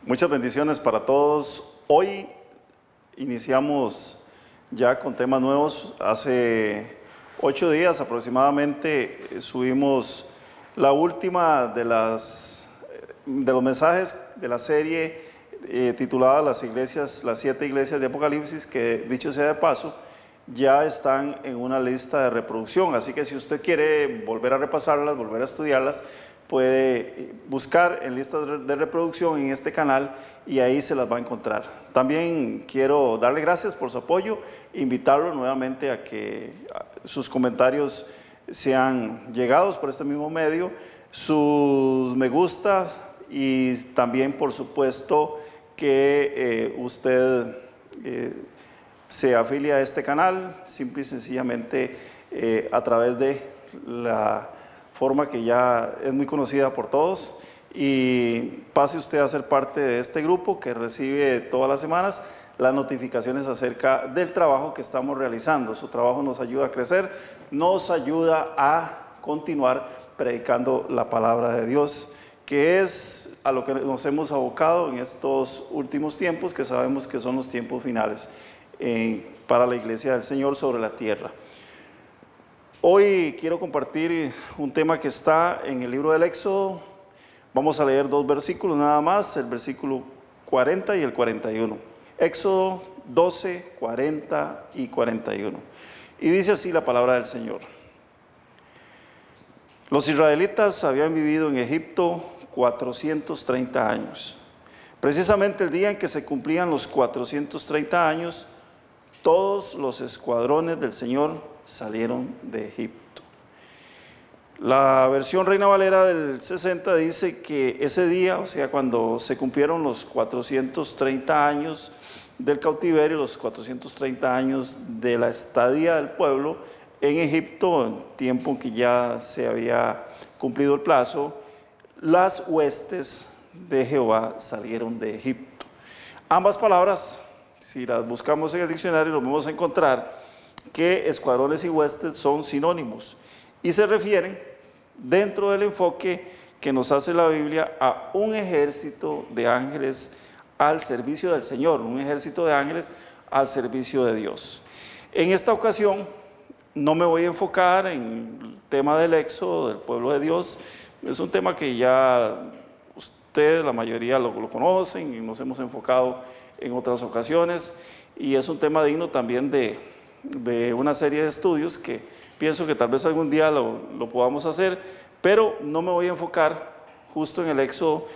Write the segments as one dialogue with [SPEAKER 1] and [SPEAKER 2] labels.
[SPEAKER 1] Muchas bendiciones para todos. Hoy iniciamos ya con temas nuevos. Hace 8 días aproximadamente subimos la última de los mensajes de la serie titulada las 7 iglesias de Apocalipsis, que dicho sea de paso, ya están en una lista de reproducción. Así que si usted quiere volver a repasarlas, volver a estudiarlas, puede buscar en listas de reproducción en este canal y ahí se las va a encontrar. También quiero darle gracias por su apoyo, invitarlo nuevamente a que sus comentarios sean llegados por este mismo medio, sus me gusta, y también por supuesto que usted se afilia a este canal simple y sencillamente a través de la forma que ya es muy conocida por todos, y pase usted a ser parte de este grupo que recibe todas las semanas las notificaciones acerca del trabajo que estamos realizando. Su trabajo nos ayuda a crecer, nos ayuda a continuar predicando la palabra de Dios, que es a lo que nos hemos abocado en estos últimos tiempos, que sabemos que son los tiempos finales para la iglesia del Señor sobre la tierra. Hoy quiero compartir un tema que está en el libro del Éxodo. Vamos a leer 2 versículos nada más, el versículo 40 y el 41. Éxodo 12, 40 y 41. Y dice así la palabra del Señor. Los israelitas habían vivido en Egipto 430 años. Precisamente el día en que se cumplían los 430 años, todos los escuadrones del Señor salieron de Egipto. La versión Reina Valera del 60 dice que ese día, o sea, cuando se cumplieron los 430 años del cautiverio, los 430 años de la estadía del pueblo en Egipto, en tiempo en que ya se había cumplido el plazo, las huestes de Jehová salieron de Egipto. Ambas palabras, si las buscamos en el diccionario, nos vamos a encontrar que escuadrones y huestes son sinónimos y se refieren, dentro del enfoque que nos hace la Biblia, a un ejército de ángeles al servicio del Señor, un ejército de ángeles al servicio de Dios. En esta ocasión no me voy a enfocar en el tema del éxodo del pueblo de Dios. Es un tema que ya ustedes, la mayoría lo conocen y nos hemos enfocado en otras ocasiones, y es un tema digno también de una serie de estudios que pienso que tal vez algún día lo podamos hacer, pero no me voy a enfocar justo en el éxodo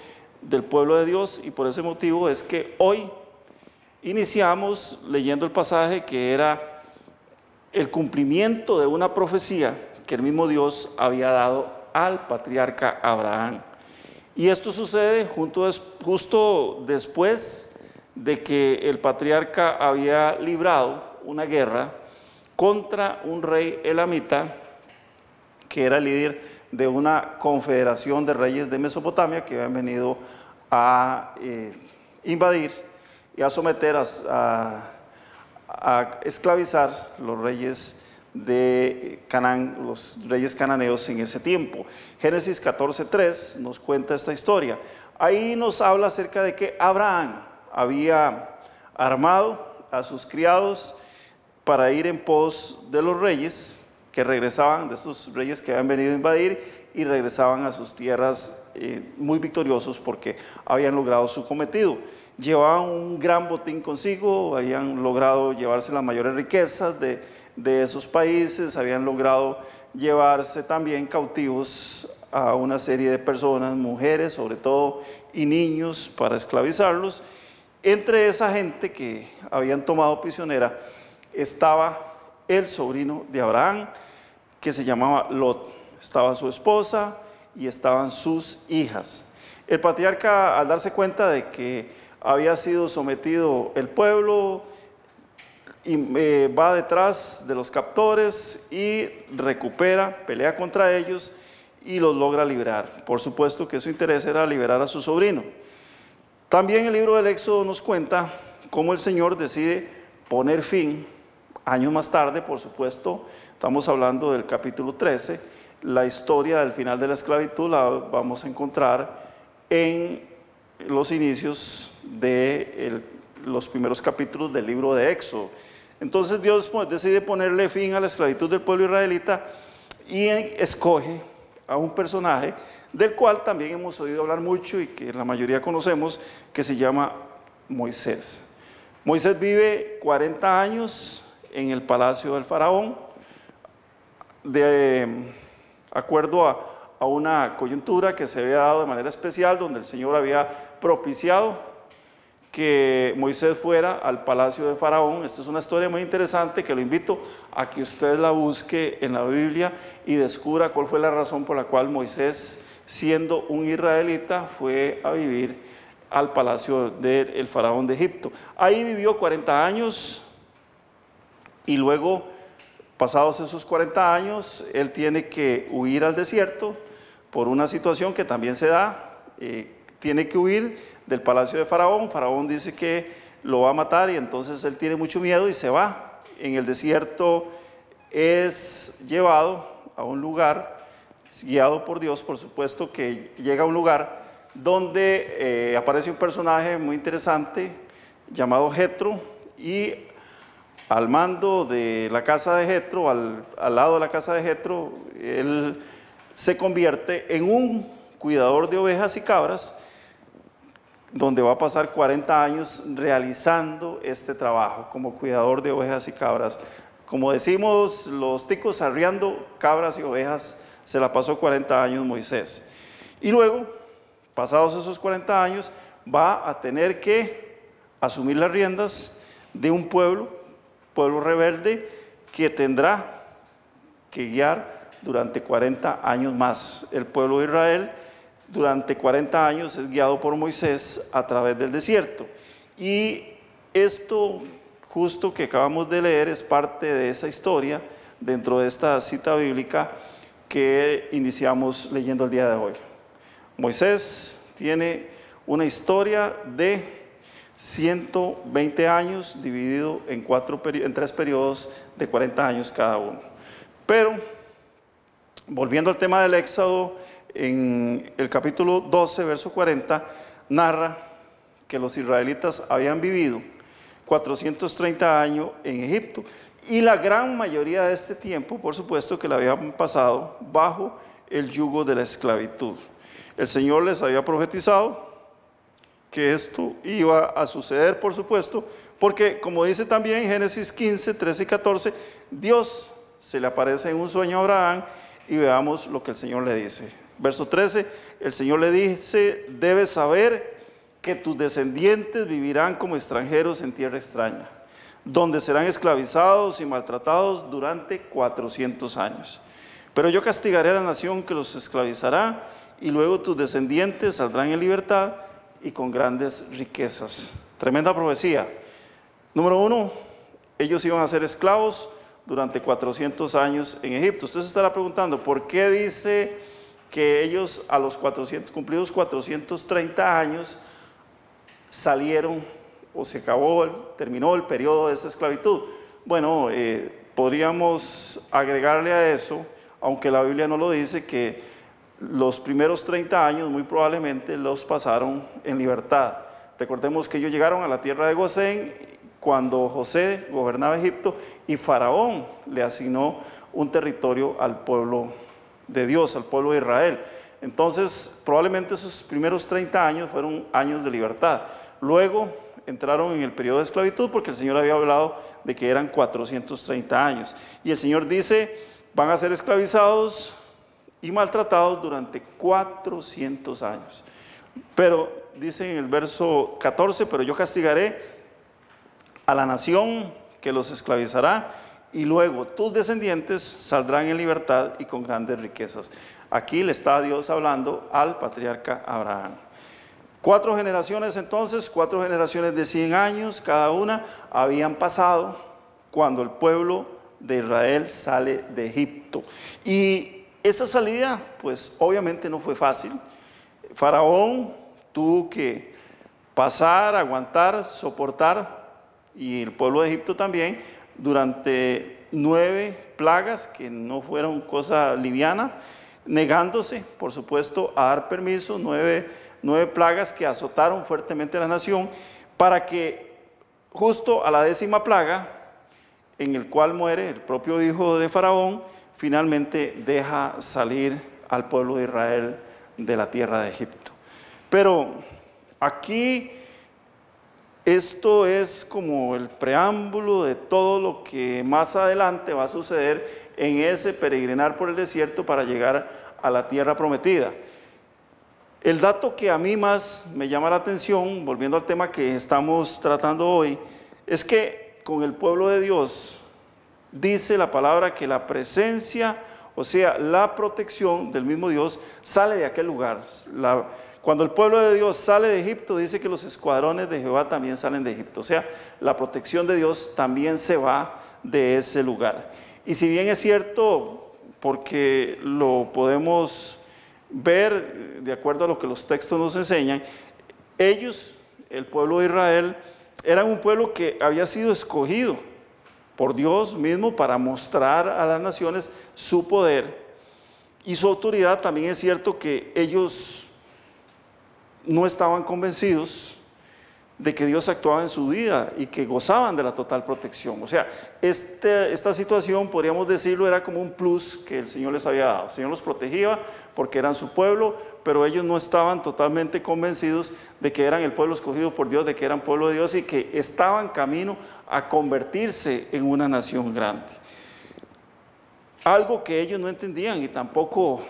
[SPEAKER 1] del pueblo de Dios, y por ese motivo es que hoy iniciamos leyendo el pasaje que era el cumplimiento de una profecía que el mismo Dios había dado al patriarca Abraham. Y esto sucede justo después de que el patriarca había librado una guerra contra un rey elamita que era líder de una confederación de reyes de Mesopotamia que habían venido a invadir y a someter, a esclavizar los reyes de Canaán, los reyes cananeos en ese tiempo. Génesis 14:3 nos cuenta esta historia. Ahí nos habla acerca de que Abraham había armado a sus criados para ir en pos de los reyes que regresaban, de estos reyes que habían venido a invadir, y regresaban a sus tierras muy victoriosos porque habían logrado su cometido. Llevaban un gran botín consigo, habían logrado llevarse las mayores riquezas de esos países, habían logrado llevarse también cautivos a una serie de personas, mujeres sobre todo, y niños, para esclavizarlos. Entre esa gente que habían tomado prisionera estaba el sobrino de Abraham, que se llamaba Lot. Estaba su esposa y estaban sus hijas. El patriarca, al darse cuenta de que había sido sometido el pueblo, va detrás de los captores y recupera, pelea contra ellos y los logra liberar. Por supuesto que su interés era liberar a su sobrino. También el libro del Éxodo nos cuenta cómo el Señor decide poner fin, años más tarde, por supuesto, estamos hablando del capítulo 13, la historia del final de la esclavitud la vamos a encontrar en los inicios de los primeros capítulos del libro de Éxodo. Entonces Dios decide ponerle fin a la esclavitud del pueblo israelita y escoge a un personaje del cual también hemos oído hablar mucho y que la mayoría conocemos, que se llama Moisés. Moisés vive 40 años en el palacio del faraón, de acuerdo a una coyuntura que se había dado de manera especial, donde el Señor había propiciado que Moisés fuera al palacio de Faraón. Esto es una historia muy interesante que lo invito a que usted la busque en la Biblia y descubra cuál fue la razón por la cual Moisés, siendo un israelita, fue a vivir al palacio del faraón de Egipto. Ahí vivió 40 años y luego, pasados esos 40 años, él tiene que huir al desierto por una situación que también se da. Tiene que huir del palacio de Faraón. Faraón dice que lo va a matar y entonces él tiene mucho miedo y se va. En el desierto es llevado a un lugar, guiado por Dios, por supuesto, que llega a un lugar donde aparece un personaje muy interesante llamado Jetro, y al mando de la casa de Jetro, al lado de la casa de Jetro, él se convierte en un cuidador de ovejas y cabras, donde va a pasar 40 años realizando este trabajo como cuidador de ovejas y cabras. Como decimos los ticos, arriando cabras y ovejas, se la pasó 40 años Moisés. Y luego, pasados esos 40 años, va a tener que asumir las riendas de un pueblo rebelde, que tendrá que guiar durante 40 años más. El pueblo de Israel durante 40 años es guiado por Moisés a través del desierto. Y esto justo que acabamos de leer es parte de esa historia dentro de esta cita bíblica que iniciamos leyendo el día de hoy. Moisés tiene una historia de 120 años dividido en 3 periodos de 40 años cada uno. Pero, volviendo al tema del Éxodo, en el capítulo 12, verso 40, narra que los israelitas habían vivido 430 años en Egipto, y la gran mayoría de este tiempo, por supuesto, que la habían pasado bajo el yugo de la esclavitud. El Señor les había profetizado que esto iba a suceder, por supuesto, porque como dice también Génesis 15, 13 y 14, Dios se le aparece en un sueño a Abraham, y veamos lo que el Señor le dice. Verso 13, el Señor le dice: debes saber que tus descendientes vivirán como extranjeros en tierra extraña, donde serán esclavizados y maltratados durante 400 años. Pero yo castigaré a la nación que los esclavizará, y luego tus descendientes saldrán en libertad y con grandes riquezas. Tremenda profecía. Número 1, ellos iban a ser esclavos durante 400 años en Egipto. Usted se estará preguntando, ¿por qué dice que ellos a los cumplidos 430 años salieron, o se terminó el periodo de esa esclavitud? Bueno, podríamos agregarle a eso, aunque la Biblia no lo dice, que los primeros 30 años muy probablemente los pasaron en libertad. Recordemos que ellos llegaron a la tierra de Gosén cuando José gobernaba Egipto y Faraón le asignó un territorio al pueblo de Dios, al pueblo de Israel. Entonces, probablemente esos primeros 30 años fueron años de libertad. Luego entraron en el periodo de esclavitud, porque el Señor había hablado de que eran 430 años. Y el Señor dice: van a ser esclavizados y maltratados durante 400 años. Pero dice en el verso 14: pero yo castigaré a la nación que los esclavizará, y luego tus descendientes saldrán en libertad y con grandes riquezas. Aquí le está Dios hablando al patriarca Abraham. 4 generaciones entonces, 4 generaciones de 100 años cada una, habían pasado cuando el pueblo de Israel sale de Egipto. Y esa salida, pues obviamente no fue fácil. Faraón tuvo que pasar, aguantar, soportar, y el pueblo de Egipto también, durante 9 plagas que no fueron cosa liviana, negándose, por supuesto, a dar permiso, 9 9 plagas que azotaron fuertemente a la nación, para que justo a la 10ª plaga, en el cual muere el propio hijo de Faraón, finalmente deja salir al pueblo de Israel de la tierra de Egipto. Pero aquí esto es como el preámbulo de todo lo que más adelante va a suceder en ese peregrinar por el desierto para llegar a la tierra prometida. El dato que a mí más me llama la atención, volviendo al tema que estamos tratando hoy, es que con el pueblo de Dios dice la palabra que la presencia, o sea, la protección del mismo Dios sale de aquel lugar. Cuando el pueblo de Dios sale de Egipto, dice que los escuadrones de Jehová también salen de Egipto. O sea, la protección de Dios también se va de ese lugar. Y si bien es cierto, porque lo podemos ver de acuerdo a lo que los textos nos enseñan, ellos, el pueblo de Israel, eran un pueblo que había sido escogido por Dios mismo para mostrar a las naciones su poder y su autoridad. También es cierto que ellos no estaban convencidos de que Dios actuaba en su vida y que gozaban de la total protección. O sea, esta situación, podríamos decirlo, era como un plus que el Señor les había dado. El Señor los protegía porque eran su pueblo, pero ellos no estaban totalmente convencidos de que eran el pueblo escogido por Dios, de que eran pueblo de Dios y que estaban camino a convertirse en una nación grande. Algo que ellos no entendían, y tampoco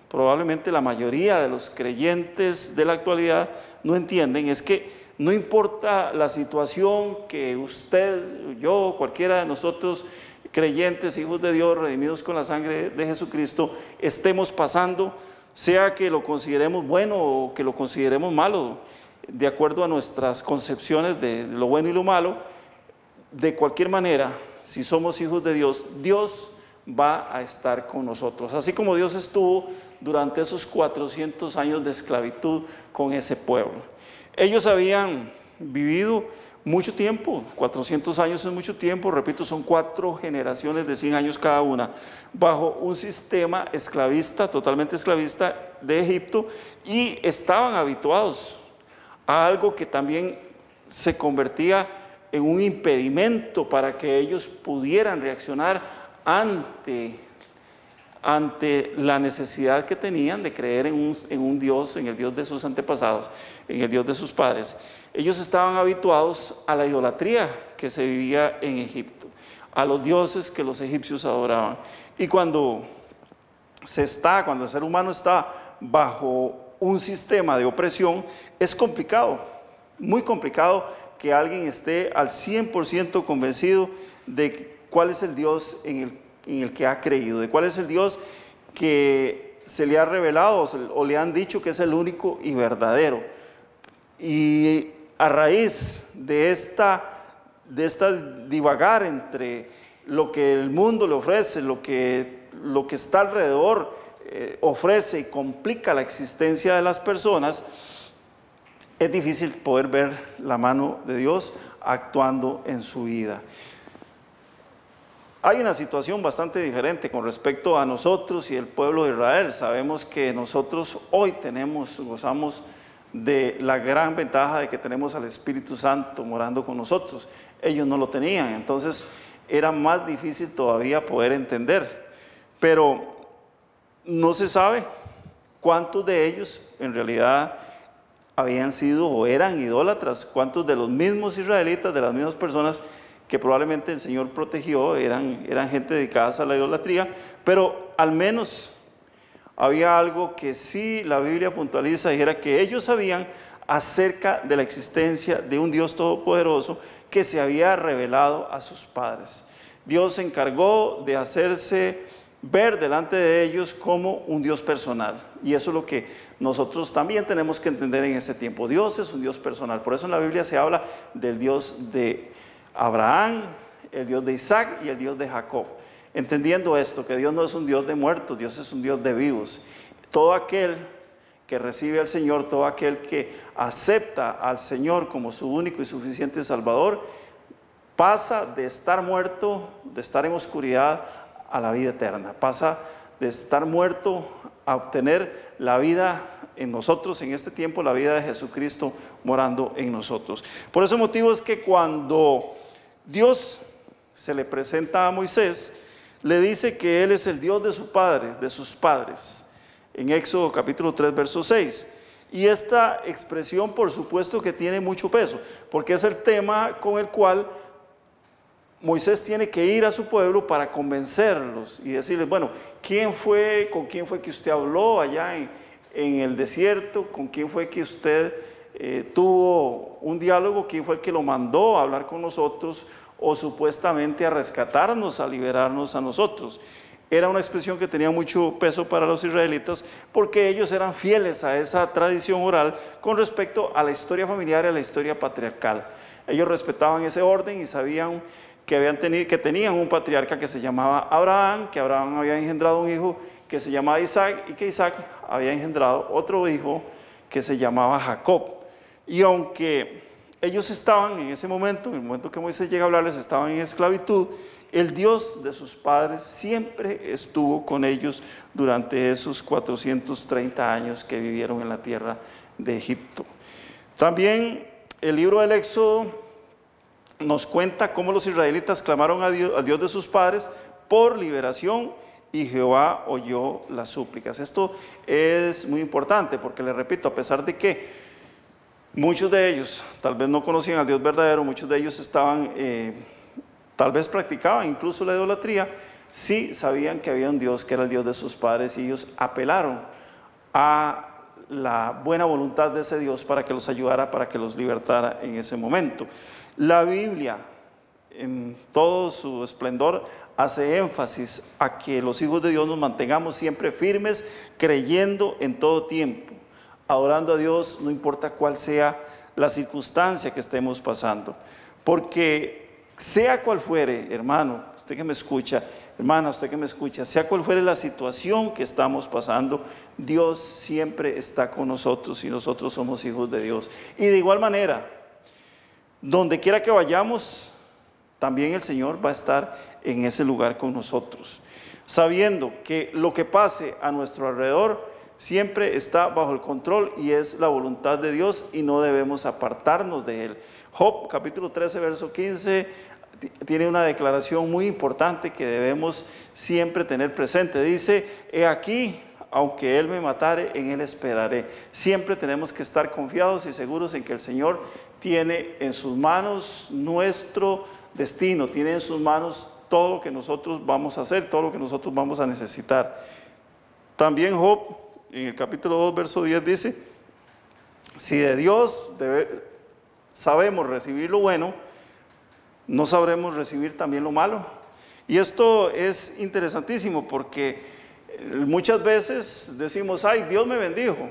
[SPEAKER 1] probablemente la mayoría de los creyentes de la actualidad no entienden, es que no importa la situación que usted, yo, cualquiera de nosotros, creyentes, hijos de Dios, redimidos con la sangre de Jesucristo, estemos pasando, sea que lo consideremos bueno o que lo consideremos malo, de acuerdo a nuestras concepciones de lo bueno y lo malo. De cualquier manera, si somos hijos de Dios, Dios va a estar con nosotros, así como Dios estuvo durante esos 400 años de esclavitud con ese pueblo. Ellos habían vivido mucho tiempo, 400 años es mucho tiempo, repito, son 4 generaciones de 100 años cada una, bajo un sistema esclavista, totalmente esclavista de Egipto, y estaban habituados a algo que también se convertía en un impedimento para que ellos pudieran reaccionar ante la necesidad que tenían de creer en un Dios, en el Dios de sus antepasados, en el Dios de sus padres. Ellos estaban habituados a la idolatría que se vivía en Egipto, a los dioses que los egipcios adoraban. Y cuando el ser humano está bajo un sistema de opresión, es complicado, muy complicado que alguien esté al 100% convencido de cuál es el Dios en el que ha creído, de cuál es el Dios que se le ha revelado o le han dicho que es el único y verdadero. Y a raíz de esta divagar entre lo que el mundo le ofrece, lo que está alrededor ofrece y complica la existencia de las personas, es difícil poder ver la mano de Dios actuando en su vida. Hay una situación bastante diferente con respecto a nosotros y el pueblo de Israel. Sabemos que nosotros hoy gozamos de la gran ventaja de que tenemos al Espíritu Santo morando con nosotros. Ellos no lo tenían, entonces era más difícil todavía poder entender. Pero no se sabe cuántos de ellos en realidad habían sido o eran idólatras, cuántos de los mismos israelitas, de las mismas personas que probablemente el Señor protegió, eran gente dedicadas a la idolatría, pero al menos había algo que sí la Biblia puntualiza, y era que ellos sabían acerca de la existencia de un Dios todopoderoso que se había revelado a sus padres. Dios se encargó de hacerse ver delante de ellos como un Dios personal, y eso es lo que nosotros también tenemos que entender en este tiempo. Dios es un Dios personal, por eso en la Biblia se habla del Dios de Abraham, el Dios de Isaac y el Dios de Jacob, entendiendo esto, que Dios no es un Dios de muertos, Dios es un Dios de vivos. Todo aquel que recibe al Señor, todo aquel que acepta al Señor como su único y suficiente Salvador, pasa de estar muerto, de estar en oscuridad, a la vida eterna, pasa de estar muerto a obtener la vida en nosotros en este tiempo la vida de Jesucristo morando en nosotros. Por ese motivo es que cuando Dios se le presenta a Moisés, le dice que Él es el Dios de sus padres, en Éxodo capítulo 3, verso 6. Y esta expresión, por supuesto que tiene mucho peso, porque es el tema con el cual Moisés tiene que ir a su pueblo para convencerlos y decirles, bueno, ¿con quién fue que usted habló allá en el desierto? ¿Con quién fue que usted tuvo un diálogo? ¿Quién fue el que lo mandó a hablar con nosotros o supuestamente a rescatarnos, a liberarnos a nosotros? Era una expresión que tenía mucho peso para los israelitas porque ellos eran fieles a esa tradición oral con respecto a la historia familiar y a la historia patriarcal. Ellos respetaban ese orden y sabían que tenían un patriarca que se llamaba Abraham, que Abraham había engendrado un hijo que se llamaba Isaac y que Isaac había engendrado otro hijo que se llamaba Jacob. Y aunque ellos estaban en ese momento, en el momento que Moisés llega a hablarles, estaban en esclavitud, el Dios de sus padres siempre estuvo con ellos durante esos 430 años que vivieron en la tierra de Egipto. También el libro del Éxodo nos cuenta cómo los israelitas clamaron a Dios, al Dios de sus padres por liberación, y Jehová oyó las súplicas. Esto es muy importante porque, les repito, a pesar de que muchos de ellos tal vez no conocían al Dios verdadero, muchos de ellos estaban, tal vez practicaban incluso la idolatría, sí sabían que había un Dios que era el Dios de sus padres, y ellos apelaron a la buena voluntad de ese Dios para que los ayudara, para que los libertara en ese momento. La Biblia, en todo su esplendor, hace énfasis a que los hijos de Dios nos mantengamos siempre firmes, creyendo en todo tiempo, adorando a Dios, no importa cuál sea la circunstancia que estemos pasando. Porque sea cual fuere, hermano, usted que me escucha, hermana, usted que me escucha, sea cual fuere la situación que estamos pasando, Dios siempre está con nosotros y nosotros somos hijos de Dios. Y de igual manera, donde quiera que vayamos, también el Señor va a estar en ese lugar con nosotros, sabiendo que lo que pase a nuestro alrededor siempre está bajo el control y es la voluntad de Dios, y no debemos apartarnos de Él. Job capítulo 13 verso 15 tiene una declaración muy importante que debemos siempre tener presente. Dice, he aquí, aunque Él me matare, en Él esperaré. Siempre tenemos que estar confiados y seguros en que el Señor tiene en sus manos nuestro destino, tiene en sus manos todo lo que nosotros vamos a hacer, todo lo que nosotros vamos a necesitar. También Job, en el capítulo 2, verso 10 dice, si de Dios sabemos recibir lo bueno, ¿no sabremos recibir también lo malo? Y esto es interesantísimo porque muchas veces decimos, ay, Dios me bendijo,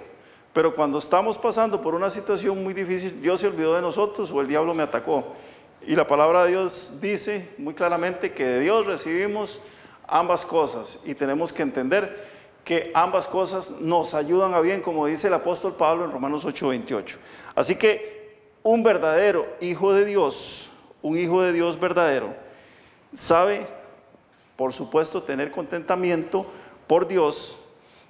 [SPEAKER 1] pero cuando estamos pasando por una situación muy difícil, Dios se olvidó de nosotros o el diablo me atacó. Y la palabra de Dios dice muy claramente que de Dios recibimos ambas cosas, y tenemos que entender que ambas cosas nos ayudan a bien, como dice el apóstol Pablo en Romanos 8:28. Así que un verdadero hijo de Dios, un hijo de Dios verdadero, sabe, por supuesto, tener contentamiento por Dios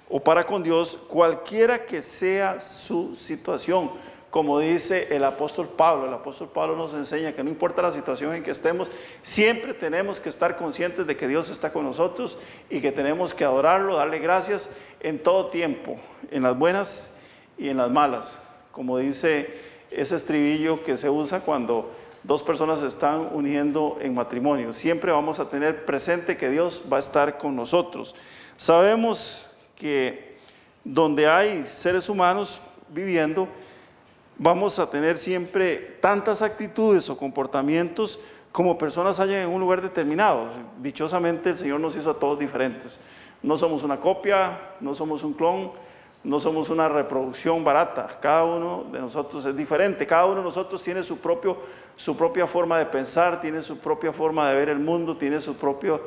[SPEAKER 1] o para con Dios, cualquiera que sea su situación. Como dice el apóstol Pablo nos enseña que no importa la situación en que estemos, siempre tenemos que estar conscientes de que Dios está con nosotros y que tenemos que adorarlo, darle gracias en todo tiempo, en las buenas y en las malas. Como dice ese estribillo que se usa cuando dos personas se están uniendo en matrimonio, siempre vamos a tener presente que Dios va a estar con nosotros. Sabemos que donde hay seres humanos viviendo, vamos a tener siempre tantas actitudes o comportamientos como personas hayan en un lugar determinado. Dichosamente el Señor nos hizo a todos diferentes. No somos una copia, no somos un clon, no somos una reproducción barata. Cada uno de nosotros es diferente. Cada uno de nosotros tiene su propia forma de pensar, tiene su propia forma de ver el mundo, tiene su propia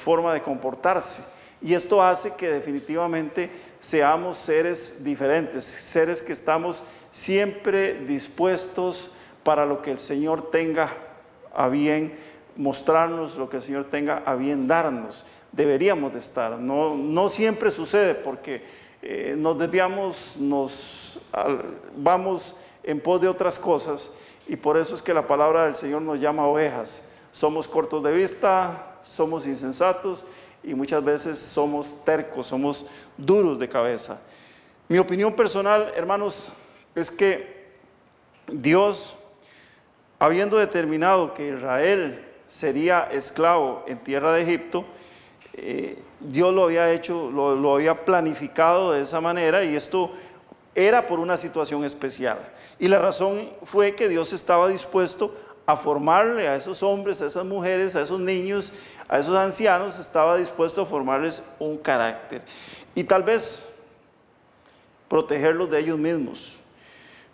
[SPEAKER 1] forma de comportarse. Y esto hace que definitivamente seamos seres diferentes, seres que estamos siempre dispuestos para lo que el Señor tenga a bien mostrarnos, lo que el Señor tenga a bien darnos. Deberíamos de estar, no siempre sucede porque nos desviamos, vamos en pos de otras cosas, y por eso es que la palabra del Señor nos llama ovejas. Somos cortos de vista, somos insensatos y muchas veces somos tercos, somos duros de cabeza. Mi opinión personal, hermanos, es que Dios, habiendo determinado que Israel sería esclavo en tierra de Egipto, Dios lo había hecho, lo había planificado de esa manera, y esto era por una situación especial. Y la razón fue que Dios estaba dispuesto a formarle a esos hombres, a esas mujeres, a esos niños, a esos ancianos, estaba dispuesto a formarles un carácter. Y tal vez protegerlos de ellos mismos.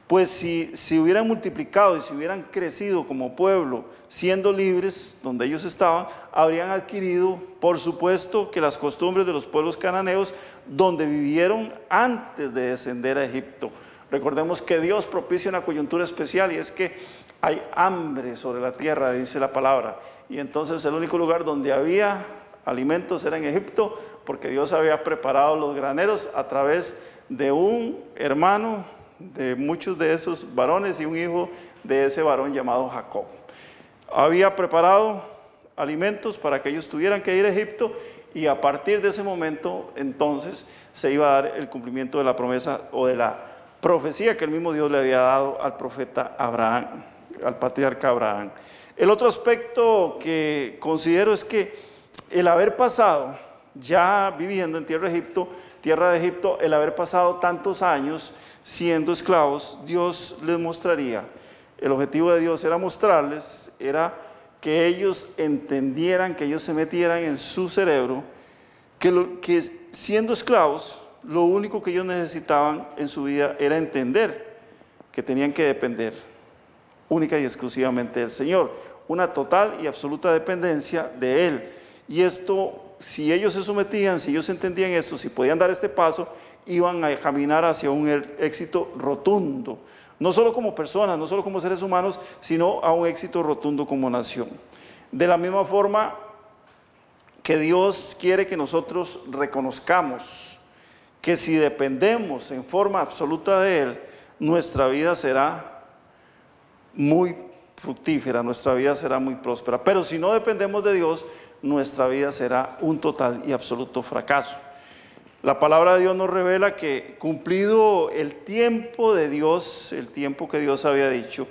[SPEAKER 1] Pues si hubieran multiplicado y si hubieran crecido como pueblo, siendo libres donde ellos estaban, habrían adquirido, por supuesto, que las costumbres de los pueblos cananeos donde vivieron antes de descender a Egipto. Recordemos que Dios propicia una coyuntura especial, y es que hay hambre sobre la tierra, dice la palabra. Y entonces el único lugar donde había alimentos era en Egipto, porque Dios había preparado los graneros a través de un hermano de muchos de esos varones y un hijo de ese varón llamado Jacob. Había preparado alimentos para que ellos tuvieran que ir a Egipto, y a partir de ese momento entonces se iba a dar el cumplimiento de la promesa o de la profecía que el mismo Dios le había dado al profeta Abraham, al patriarca Abraham. El otro aspecto que considero es que el haber pasado, ya viviendo en tierra de Egipto, el haber pasado tantos años siendo esclavos, Dios les mostraría, el objetivo de Dios era mostrarles, era que ellos entendieran, que ellos se metieran en su cerebro, que siendo esclavos, lo único que ellos necesitaban en su vida era entender que tenían que depender única y exclusivamente del Señor, una total y absoluta dependencia de Él. Y esto, si ellos se sometían, si ellos entendían esto, si podían dar este paso, iban a caminar hacia un éxito rotundo, no solo como personas, no solo como seres humanos, sino a un éxito rotundo como nación. De la misma forma que Dios quiere que nosotros reconozcamos que si dependemos en forma absoluta de Él, nuestra vida será muy fructífera, nuestra vida será muy próspera. Pero si no dependemos de Dios, nuestra vida será un total y absoluto fracaso. La palabra de Dios nos revela que cumplido el tiempo de Dios, el tiempo que Dios había dicho,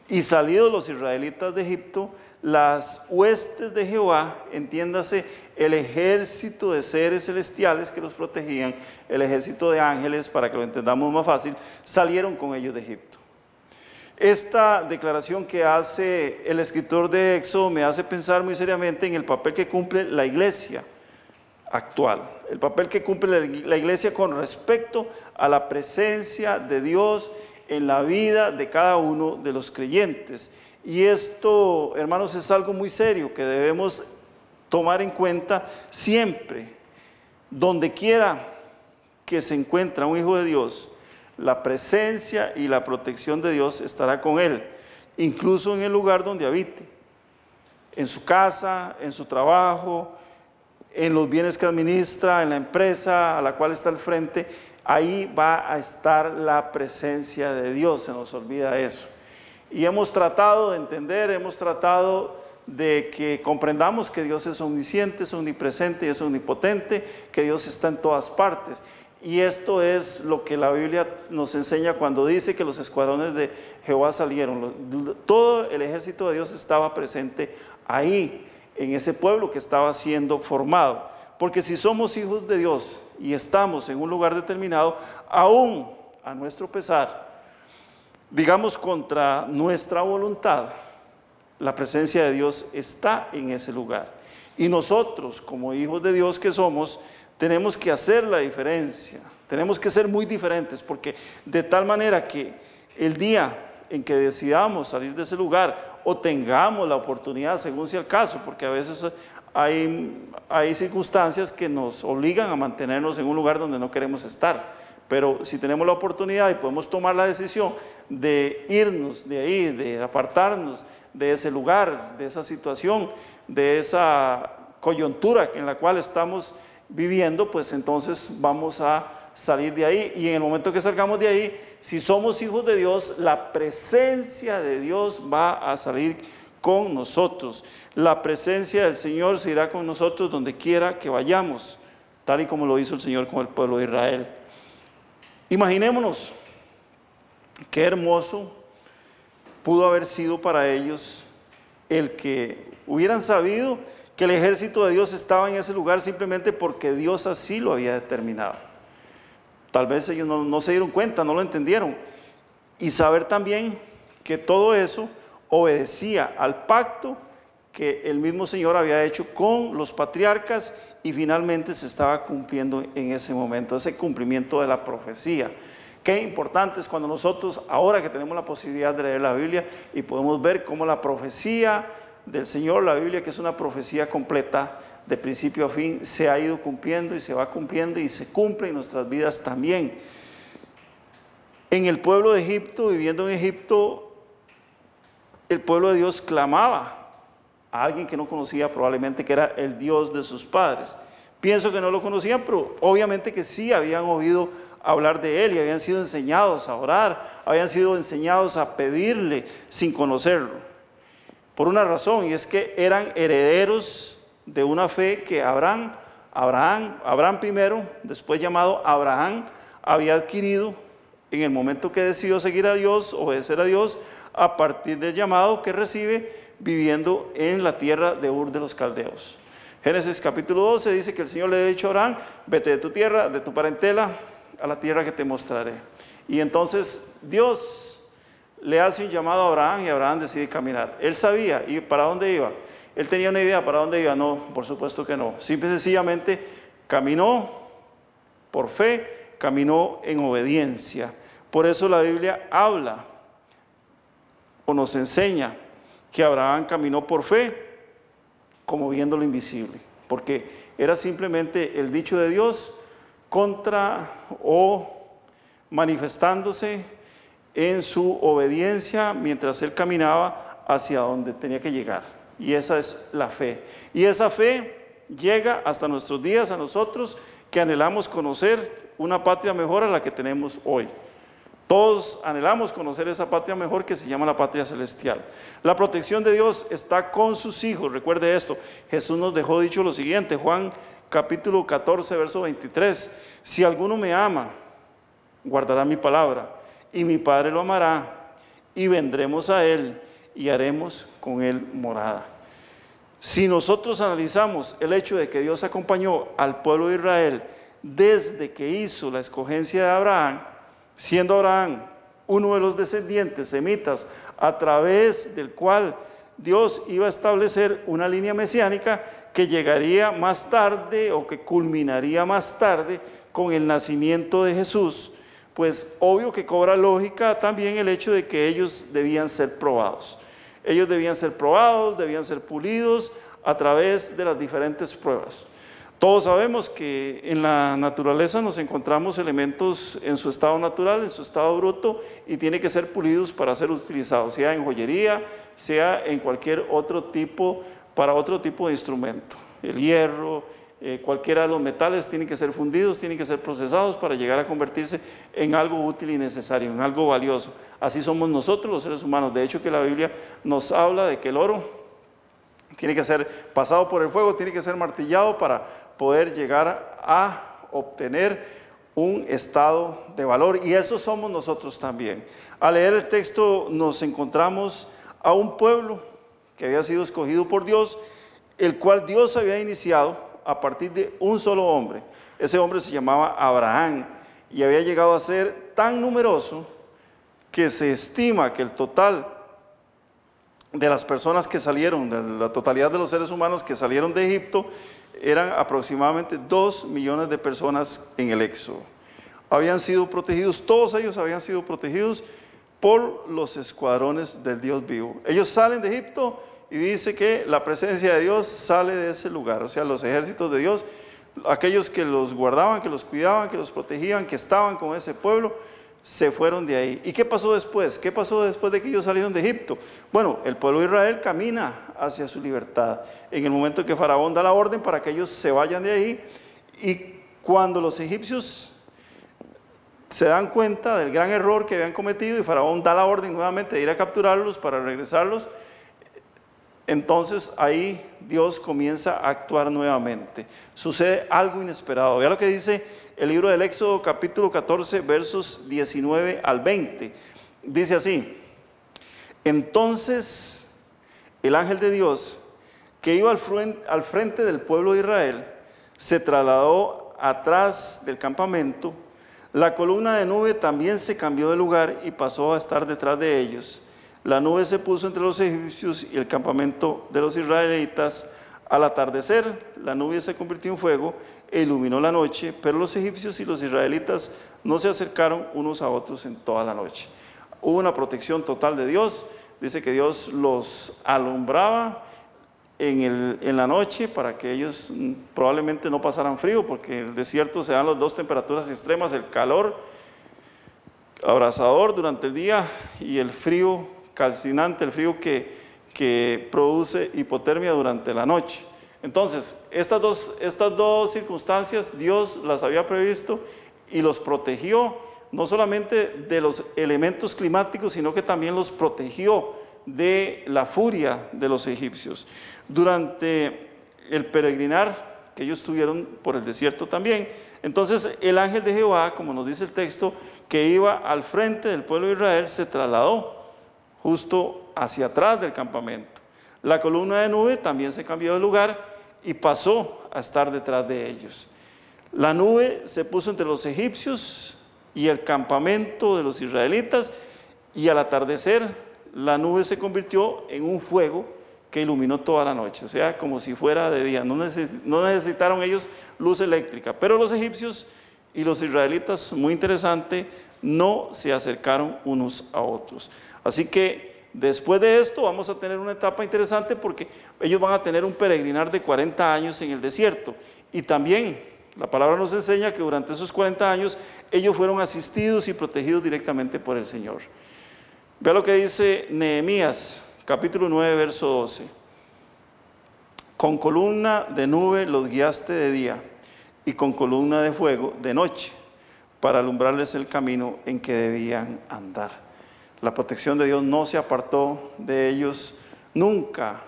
[SPEAKER 1] y salidos los israelitas de Egipto, las huestes de Jehová, entiéndase, el ejército de seres celestiales que los protegían, el ejército de ángeles, para que lo entendamos más fácil, salieron con ellos de Egipto. Esta declaración que hace el escritor de Éxodo me hace pensar muy seriamente en el papel que cumple la iglesia actual, el papel que cumple la iglesia con respecto a la presencia de Dios en la vida de cada uno de los creyentes. Y esto, hermanos, es algo muy serio que debemos tomar en cuenta siempre. Donde quiera que se encuentra un hijo de Dios, la presencia y la protección de Dios estará con él, incluso en el lugar donde habite, en su casa, en su trabajo, en los bienes que administra, en la empresa a la cual está al frente. Ahí va a estar la presencia de Dios, se nos olvida eso. Y hemos tratado de entender, hemos tratado de que comprendamos que Dios es omnisciente, es omnipresente y es omnipotente, que Dios está en todas partes. Y esto es lo que la Biblia nos enseña cuando dice que los escuadrones de Jehová salieron. Todo el ejército de Dios estaba presente ahí, en ese pueblo que estaba siendo formado. Porque si somos hijos de Dios y estamos en un lugar determinado, aún a nuestro pesar, digamos contra nuestra voluntad, la presencia de Dios está en ese lugar. Y nosotros, como hijos de Dios que somos, tenemos que hacer la diferencia, tenemos que ser muy diferentes, porque de tal manera que el día en que decidamos salir de ese lugar o tengamos la oportunidad, según sea el caso, porque a veces hay circunstancias que nos obligan a mantenernos en un lugar donde no queremos estar, pero si tenemos la oportunidad y podemos tomar la decisión de irnos de ahí, de apartarnos de ese lugar, de esa situación, de esa coyuntura en la cual estamos viviendo, pues entonces vamos a salir de ahí. Y en el momento que salgamos de ahí, si somos hijos de Dios, la presencia de Dios va a salir con nosotros. La presencia del Señor se irá con nosotros donde quiera que vayamos, tal y como lo hizo el Señor con el pueblo de Israel. Imaginémonos qué hermoso pudo haber sido para ellos el que hubieran sabido que el ejército de Dios estaba en ese lugar simplemente porque Dios así lo había determinado. Tal vez ellos no se dieron cuenta, no lo entendieron. Y saber también que todo eso obedecía al pacto que el mismo Señor había hecho con los patriarcas y finalmente se estaba cumpliendo en ese momento, ese cumplimiento de la profecía. Qué importante es cuando nosotros, ahora que tenemos la posibilidad de leer la Biblia y podemos ver cómo la profecía del Señor, la Biblia, que es una profecía completa de principio a fin, se ha ido cumpliendo y se va cumpliendo y se cumple en nuestras vidas también. En el pueblo de Egipto, viviendo en Egipto, el pueblo de Dios clamaba a alguien que no conocía, probablemente que era el Dios de sus padres. Pienso que no lo conocían, pero obviamente que sí habían oído hablar de él y habían sido enseñados a orar, habían sido enseñados a pedirle sin conocerlo. Por una razón, y es que eran herederos de una fe que Abraham primero, después llamado Abraham, había adquirido en el momento que decidió seguir a Dios, obedecer a Dios, a partir del llamado que recibe viviendo en la tierra de Ur de los Caldeos. Génesis capítulo 12 dice que el Señor le ha dicho a Abraham: vete de tu tierra, de tu parentela, a la tierra que te mostraré. Y entonces Dios le hace un llamado a Abraham y Abraham decide caminar. Él sabía, ¿y para dónde iba? Él tenía una idea para dónde iba. No, por supuesto que no. Simple y sencillamente caminó por fe, caminó en obediencia. Por eso la Biblia habla o nos enseña que Abraham caminó por fe como viendo lo invisible, porque era simplemente el dicho de Dios contra o manifestándose en su obediencia mientras él caminaba hacia donde tenía que llegar. Y esa es la fe. Y esa fe llega hasta nuestros días a nosotros que anhelamos conocer una patria mejor a la que tenemos hoy. Todos anhelamos conocer esa patria mejor que se llama la patria celestial. La protección de Dios está con sus hijos. Recuerde esto, Jesús nos dejó dicho lo siguiente, Juan capítulo 14, verso 23. Si alguno me ama, guardará mi palabra, y mi Padre lo amará, y vendremos a él, y haremos con él morada. Si nosotros analizamos el hecho de que Dios acompañó al pueblo de Israel desde que hizo la escogencia de Abraham, siendo Abraham uno de los descendientes semitas a través del cual Dios iba a establecer una línea mesiánica que llegaría más tarde o que culminaría más tarde con el nacimiento de Jesús, pues obvio que cobra lógica también el hecho de que ellos debían ser probados. Ellos debían ser probados, debían ser pulidos a través de las diferentes pruebas. Todos sabemos que en la naturaleza nos encontramos elementos en su estado natural, en su estado bruto, y tienen que ser pulidos para ser utilizados, sea en joyería, sea en cualquier otro tipo, para otro tipo de instrumento. El hierro, cualquiera de los metales tienen que ser fundidos, tienen que ser procesados para llegar a convertirse en algo útil y necesario, en algo valioso. Así somos nosotros los seres humanos. De hecho, que la Biblia nos habla de que el oro tiene que ser pasado por el fuego, tiene que ser martillado para poder llegar a obtener un estado de valor, y eso somos nosotros también. Al leer el texto nos encontramos a un pueblo que había sido escogido por Dios, el cual Dios había iniciado a partir de un solo hombre. Ese hombre se llamaba Abraham y había llegado a ser tan numeroso que se estima que el total de las personas que salieron, de la totalidad de los seres humanos que salieron de Egipto, eran aproximadamente 2 millones de personas en el Éxodo. Habían sido protegidos, todos ellos habían sido protegidos por los escuadrones del Dios vivo. Ellos salen de Egipto y dice que la presencia de Dios sale de ese lugar, o sea, los ejércitos de Dios, aquellos que los guardaban, que los cuidaban, que los protegían, que estaban con ese pueblo, se fueron de ahí. ¿Y qué pasó después? ¿Qué pasó después de que ellos salieron de Egipto? Bueno, el pueblo de Israel camina hacia su libertad. En el momento que Faraón da la orden para que ellos se vayan de ahí, y cuando los egipcios se dan cuenta del gran error que habían cometido y Faraón da la orden nuevamente de ir a capturarlos para regresarlos. Entonces ahí Dios comienza a actuar nuevamente. Sucede algo inesperado. Vea lo que dice el libro del Éxodo capítulo 14 versos 19 al 20. Dice así: entonces el ángel de Dios que iba al frente del pueblo de Israel se trasladó atrás del campamento. La columna de nube también se cambió de lugar y pasó a estar detrás de ellos. La nube se puso entre los egipcios y el campamento de los israelitas. Al atardecer, la nube se convirtió en fuego e iluminó la noche, pero los egipcios y los israelitas no se acercaron unos a otros en toda la noche. Hubo una protección total de Dios. Dice que Dios los alumbraba en la noche para que ellos probablemente no pasaran frío, porque en el desierto se dan las dos temperaturas extremas: el calor abrasador durante el día y el frío calcinante, el frío que produce hipotermia durante la noche. Entonces, estas dos circunstancias Dios las había previsto y los protegió, no solamente de los elementos climáticos, sino que también los protegió de la furia de los egipcios. Durante el peregrinar que ellos tuvieron por el desierto también, entonces el ángel de Jehová, como nos dice el texto, que iba al frente del pueblo de Israel, se trasladó justo hacia atrás del campamento. La columna de nube también se cambió de lugar y pasó a estar detrás de ellos. La nube se puso entre los egipcios y el campamento de los israelitas, y al atardecer la nube se convirtió en un fuego que iluminó toda la noche, o sea, como si fuera de día. No necesitaron ellos luz eléctrica, pero los egipcios y los israelitas, muy interesante, no se acercaron unos a otros. Así que después de esto vamos a tener una etapa interesante, porque ellos van a tener un peregrinar de 40 años en el desierto, y también la palabra nos enseña que durante esos 40 años ellos fueron asistidos y protegidos directamente por el Señor. Vea lo que dice Nehemías capítulo 9 verso 12: con columna de nube los guiaste de día y con columna de fuego de noche, para alumbrarles el camino en que debían andar. La protección de Dios no se apartó de ellos nunca,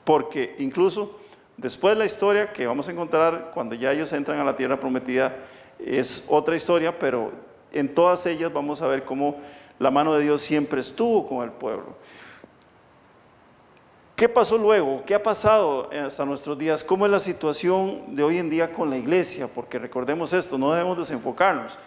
[SPEAKER 1] porque incluso después la historia que vamos a encontrar cuando ya ellos entran a la tierra prometida es otra historia, pero en todas ellas vamos a ver cómo la mano de Dios siempre estuvo con el pueblo. ¿Qué pasó luego? ¿Qué ha pasado hasta nuestros días? ¿Cómo es la situación de hoy en día con la iglesia? Porque recordemos esto, no debemos desenfocarnos.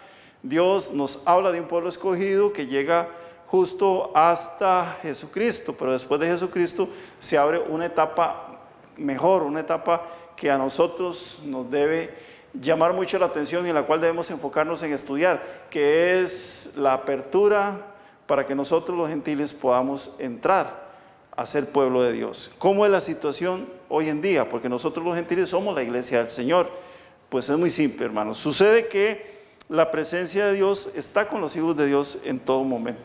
[SPEAKER 1] Dios nos habla de un pueblo escogido que llega justo hasta Jesucristo, pero después de Jesucristo se abre una etapa mejor, una etapa que a nosotros nos debe llamar mucho la atención y en la cual debemos enfocarnos en estudiar, que es la apertura para que nosotros los gentiles podamos entrar a ser pueblo de Dios. ¿Cómo es la situación hoy en día? Porque nosotros los gentiles somos la iglesia del Señor. Pues es muy simple, hermanos. Sucede que la presencia de Dios está con los hijos de Dios en todo momento.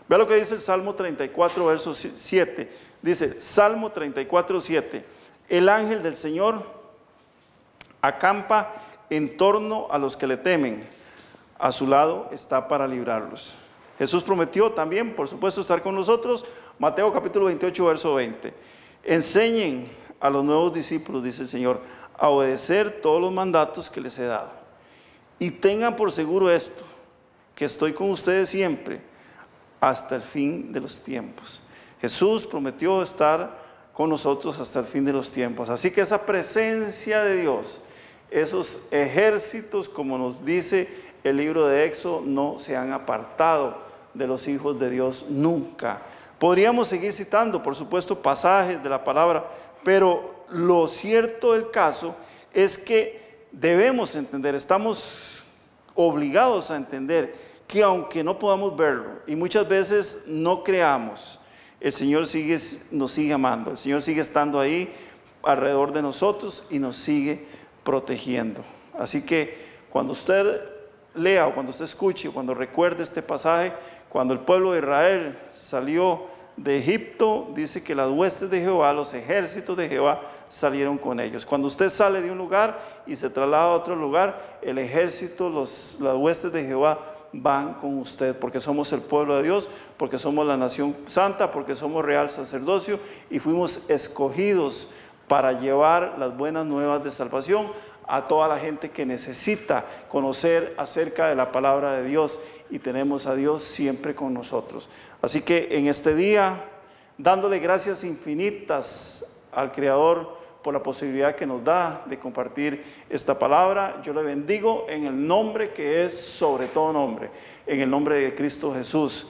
[SPEAKER 1] Vea lo que dice el Salmo 34, verso 7. Dice, Salmo 34, 7. El ángel del Señor acampa en torno a los que le temen. A su lado está para librarlos. Jesús prometió también, por supuesto, estar con nosotros. Mateo capítulo 28, verso 20. Enseñen a los nuevos discípulos, dice el Señor, a obedecer todos los mandatos que les he dado. Y tengan por seguro esto, que estoy con ustedes siempre, hasta el fin de los tiempos. Jesús prometió estar con nosotros hasta el fin de los tiempos. Así que esa presencia de Dios, esos ejércitos, como nos dice el libro de Éxodo, no se han apartado de los hijos de Dios nunca. Podríamos seguir citando, por supuesto, pasajes de la palabra, pero lo cierto del caso es que debemos entender, estamos obligados a entender que aunque no podamos verlo y muchas veces no creamos, el Señor nos sigue amando, el Señor sigue estando ahí alrededor de nosotros y nos sigue protegiendo. Así que cuando usted lea o cuando usted escuche o cuando recuerde este pasaje, cuando el pueblo de Israel salió de Egipto, dice que las huestes de Jehová, los ejércitos de Jehová salieron con ellos. Cuando usted sale de un lugar y se traslada a otro lugar, el ejército, las huestes de Jehová van con usted, porque somos el pueblo de Dios, porque somos la nación santa, porque somos real sacerdocio y fuimos escogidos para llevar las buenas nuevas de salvación a toda la gente que necesita conocer acerca de la palabra de Dios, y tenemos a Dios siempre con nosotros. Así que en este día, dándole gracias infinitas al Creador por la posibilidad que nos da de compartir esta palabra, yo le bendigo en el nombre que es sobre todo nombre, en el nombre de Cristo Jesús.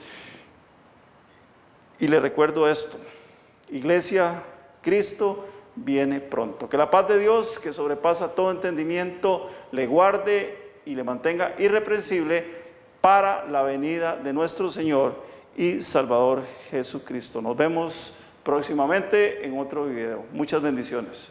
[SPEAKER 1] Y le recuerdo esto: iglesia, Cristo viene pronto. Que la paz de Dios, que sobrepasa todo entendimiento, le guarde y le mantenga irreprensible para la venida de nuestro Señor y Salvador Jesucristo. Nos vemos próximamente en otro video. Muchas bendiciones.